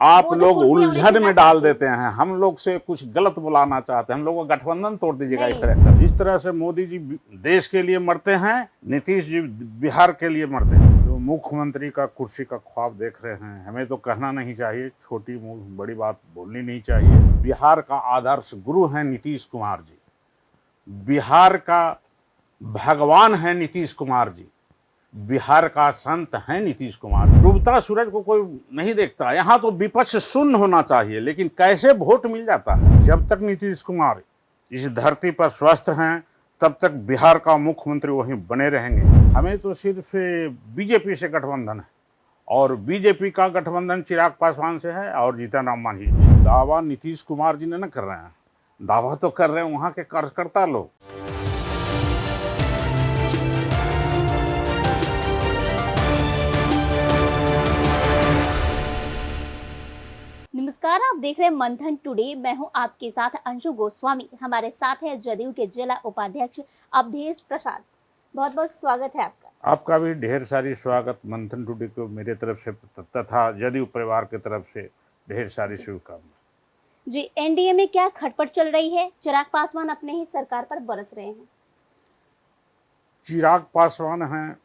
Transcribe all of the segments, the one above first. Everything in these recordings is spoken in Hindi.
आप वो तो लोग कुर्सियां उलझन उन्हें में देना डाल चाहते हैं। देते हैं, हम लोग से कुछ गलत बुलाना चाहते हैं, हम लोग का गठबंधन तोड़ दीजिएगा। इस नहीं। तरह का जिस तरह से मोदी जी देश के लिए मरते हैं, नीतीश जी बिहार के लिए मरते हैं। जो मुख्यमंत्री का कुर्सी का ख्वाब देख रहे हैं, हमें तो कहना नहीं चाहिए, छोटी बड़ी बात बोलनी नहीं चाहिए। बिहार का आदर्श गुरु हैं नीतीश कुमार जी, बिहार का भगवान है नीतीश कुमार जी, बिहार का संत है नीतीश कुमार। डूबता सूरज को कोई नहीं देखता, यहाँ तो विपक्ष शून्य होना चाहिए, लेकिन कैसे वोट मिल जाता है। जब तक नीतीश कुमार इस धरती पर स्वस्थ हैं, तब तक बिहार का मुख्यमंत्री वहीं बने रहेंगे। हमें तो सिर्फ बीजेपी से गठबंधन है, और बीजेपी का गठबंधन चिराग पासवान से है और जीतन राम मांझी। दावा नीतीश कुमार जी ने न कर रहे हैं, दावा तो कर रहे हैं वहाँ के कार्यकर्ता लोग। नमस्कार, आप देख रहे हैं मंथन टुडे। मैं हूं आपके साथ अंशु गोस्वामी। हमारे साथ है जदयू के जिला उपाध्यक्ष अवधेश प्रसाद। बहुत बहुत स्वागत है आपका। आपका भी ढेर सारी स्वागत मंथन टुडे को मेरे तरफ से तथा जदयू परिवार की तरफ से ढेर सारी शुभकामनाएं। जी, एनडीए में क्या खटपट चल रही है? चिराग पासवान अपने ही सरकार पर बरस रहे हैं। चिराग पासवान हैं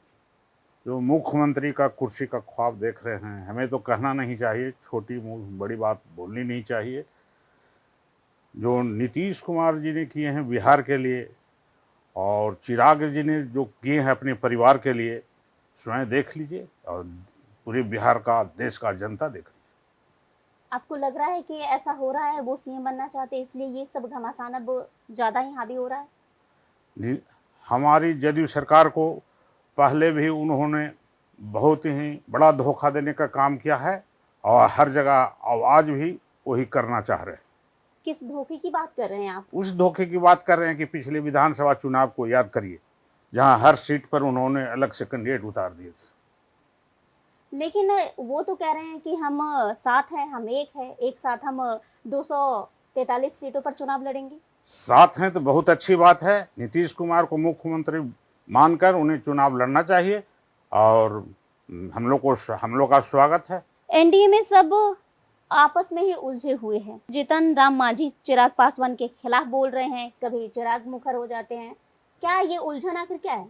जो मुख्यमंत्री का कुर्सी का ख्वाब देख रहे हैं, हमें तो कहना नहीं चाहिए, छोटी बड़ी बात बोलनी नहीं चाहिए। जो नीतीश कुमार जी ने किए हैं बिहार के लिए, और चिराग जी ने जो किए हैं अपने परिवार के लिए, स्वयं देख लीजिए, और पूरे बिहार का, देश का जनता देख लीजिए। आपको लग रहा है कि ऐसा हो रहा है, वो सीएम बनना चाहते हैं, इसलिए ये सब घमासान अब ज्यादा ही हावी हो रहा है? हमारी जदयू सरकार को पहले भी उन्होंने बहुत ही बड़ा धोखा देने का काम किया है, और हर जगह आज भी वही करना चाह रहे हैं। किस धोखे की बात कर रहे हैं आप? उस धोखे की बात कर रहे हैं कि पिछले विधानसभा चुनाव को याद करिए, जहां हर सीट पर उन्होंने अलग से कैंडिडेट उतार दिए थे। लेकिन वो तो कह रहे हैं कि हम साथ हैं, हम एक है, एक साथ हम 243 सीटों पर चुनाव लड़ेंगे। साथ हैं तो बहुत अच्छी बात है। नीतीश कुमार को मुख्यमंत्री मानकर उन्हें चुनाव लड़ना चाहिए, और हम लोग का स्वागत है। एनडीए में सब आपस में ही उलझे हुए हैं। जीतन राम मांझी चिराग पासवान के खिलाफ बोल रहे हैं, कभी चिराग मुखर हो जाते हैं। क्या ये उलझन आखिर क्या है?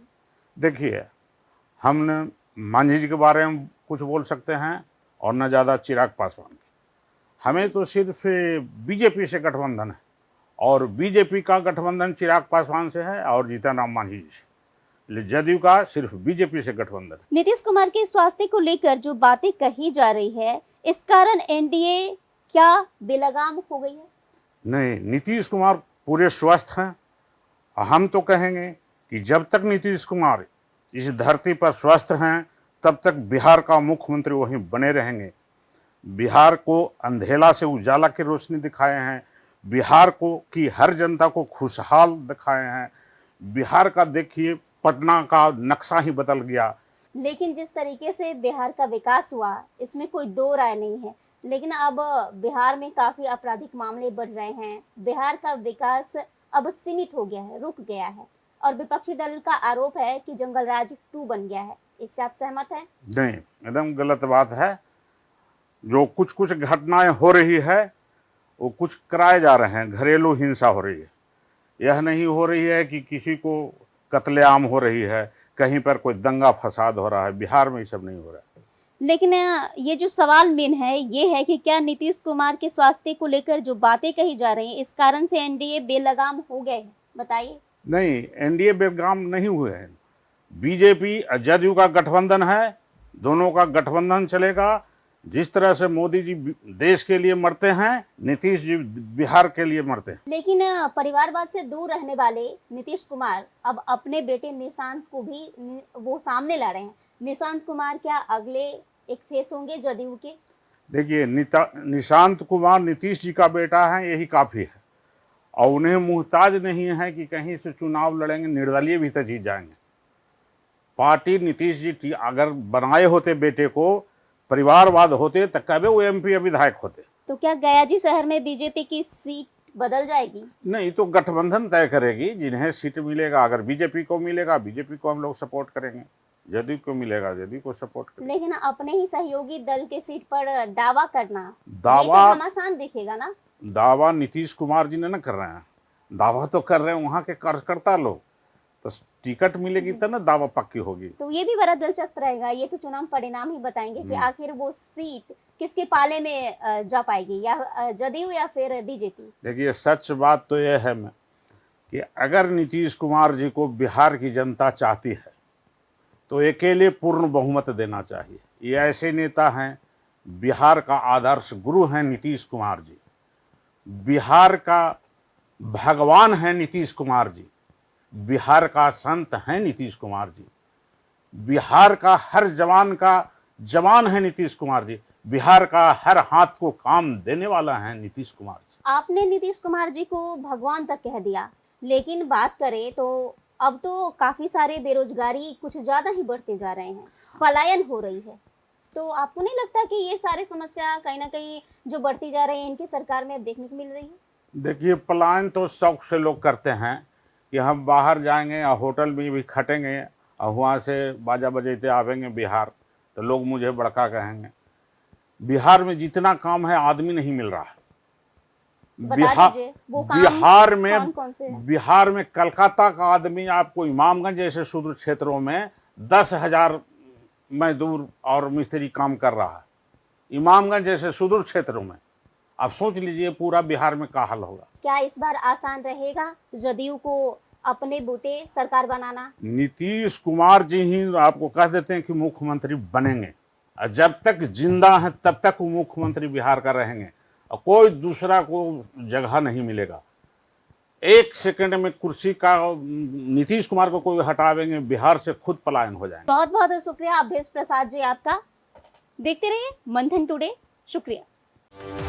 देखिए, हमने मांझी जी के बारे में कुछ बोल सकते हैं और न ज़्यादा चिराग पासवान के। हमें तो सिर्फ बीजेपी से गठबंधन है, और बीजेपी का गठबंधन चिराग पासवान से है और जीतन राम मांझी जी से। जदयू का सिर्फ बीजेपी से गठबंधन। नीतीश कुमार के स्वास्थ्य को लेकर जो बातें कही जा रही है, इस कारण एनडीए क्या बेलगाम हो गई है? नहीं, नीतीश कुमार पूरे स्वस्थ हैं। हम तो कहेंगे कि जब तक नीतीश कुमार इस धरती पर स्वस्थ हैं, तब तक बिहार का मुख्यमंत्री वहीं बने रहेंगे। बिहार को अंधेला से उजाला की रोशनी दिखाए हैं, बिहार को की हर जनता को खुशहाल दिखाए हैं। बिहार का देखिए, पटना का नक्शा ही बदल गया। लेकिन जिस तरीके से बिहार का विकास हुआ, इसमें कोई दो राय नहीं है। लेकिन अब बिहार में काफी आपराधिक मामले बढ़ रहे हैं। बिहार का विकास अब सीमित हो गया है, रुक गया है, और विपक्षी दल का आरोप है कि जंगल राज 2 बन गया है। इससे आप सहमत हैं? नहीं, एकदम गलत बात है। जो कुछ कुछ घटनाएं हो रही है, वो कुछ कराए जा रहे हैं। घरेलू हिंसा हो रही है, यह नहीं हो रही है कि किसी को कत्लेआम हो रही है, कहीं पर कोई दंगा फसाद हो रहा है। बिहार में ये सब नहीं हो रहा है। लेकिन ये जो सवाल मेन है, ये है कि क्या नीतीश कुमार के स्वास्थ्य को लेकर जो बातें कही जा रही हैं, इस कारण से एनडीए बेलगाम हो गए हैं? बताइए। नहीं, एनडीए बेलगाम नहीं हुए हैं। बीजेपी जदयू का गठबंधन है, दोनों का गठबंधन चलेगा। जिस तरह से मोदी जी देश के लिए मरते हैं, नीतीश जी बिहार के लिए मरते हैं। लेकिन परिवारवाद से दूर रहने वाले नीतीश कुमार अब अपने बेटे निशांत को भी वो सामने ला रहे हैं। निशांत कुमार क्या अगले एक फेस होंगे जदयू के? देखिए, निशांत कुमार नीतीश जी का बेटा है, यही काफ़ी है, और उन्हें मुहताज नहीं है कि कहीं से चुनाव लड़ेंगे, निर्दलीय भी तो जीत जाएंगे। पार्टी नीतीश जी अगर बनाए होते बेटे को, परिवारवाद होते, तो कभी वो एमपी या विधायक होते। तो क्या गयाजी शहर में बीजेपी की सीट बदल जाएगी? नहीं, तो गठबंधन तय करेगी जिन्हें सीट मिलेगा। अगर बीजेपी को मिलेगा, बीजेपी को हम लोग सपोर्ट करेंगे। जदयू को मिलेगा, जदयू को सपोर्ट करेंगे। लेकिन अपने ही सहयोगी दल के सीट पर दावा करना, दावा ये तो घमासान दिखेगा ना। दावा नीतीश कुमार जी ने ना कर रहे हैं, दावा तो कर रहे हैं वहाँ के कार्यकर्ता लोग। तो टिकट मिलेगी तब ना दावा पक्की होगी। तो ये भी बड़ा दिलचस्प रहेगा, ये तो चुनाव परिणाम ही बताएंगे कि आखिर वो सीट किसके पाले में जा पाएगी, या जदयू या फिर बीजेपी। देखिए सच बात तो यह है मैं कि अगर नीतीश कुमार जी को बिहार की जनता चाहती है तो अकेले पूर्ण बहुमत देना चाहिए। ये ऐसे नेता हैं, बिहार का आदर्श गुरु हैं नीतीश कुमार जी, बिहार का भगवान है नीतीश कुमार जी, बिहार का संत है नीतीश कुमार जी, बिहार का हर जवान का जवान है नीतीश कुमार जी, बिहार का हर हाथ को काम देने वाला है नीतीश कुमार जी। आपने नीतीश कुमार जी को भगवान तक कह दिया, लेकिन बात करें तो अब तो काफी सारे बेरोजगारी कुछ ज्यादा ही बढ़ते जा रहे हैं, पलायन हो रही है। तो आपको नहीं लगता कि ये सारी समस्या कहीं ना कहीं जो बढ़ती जा रही है इनकी सरकार में अब देखने को मिल रही है? देखिए पलायन तो शौक से लोग करते हैं कि हम बाहर जाएंगे या होटल में भी खटेंगे और वहाँ से बाजा बजाते आवेंगे बिहार, तो लोग मुझे बड़का कहेंगे। बिहार में जितना काम है आदमी नहीं मिल रहा है। बता दीजिए वो काम बिहार में कौन से हैं? बिहार में कलकत्ता का आदमी आपको इमामगंज जैसे सुदूर क्षेत्रों में 10,000 मजदूर और मिस्त्री काम कर रहा है, इमामगंज जैसे सुदूर क्षेत्रों में। आप सोच लीजिए पूरा बिहार में क्या हाल होगा। क्या इस बार आसान रहेगा जदयू को अपने बूते सरकार बनाना? नीतीश कुमार जी ही आपको कह देते हैं कि मुख्यमंत्री बनेंगे, और जब तक जिंदा हैं तब तक वो मुख्यमंत्री बिहार का रहेंगे और कोई दूसरा को जगह नहीं मिलेगा। एक सेकंड में कुर्सी का नीतीश कुमार को कोई हटावेंगे, बिहार से खुद पलायन हो जाएंगे। बहुत बहुत शुक्रिया अभेश प्रसाद जी आपका। देखते रहिए मंथन टुडे। शुक्रिया।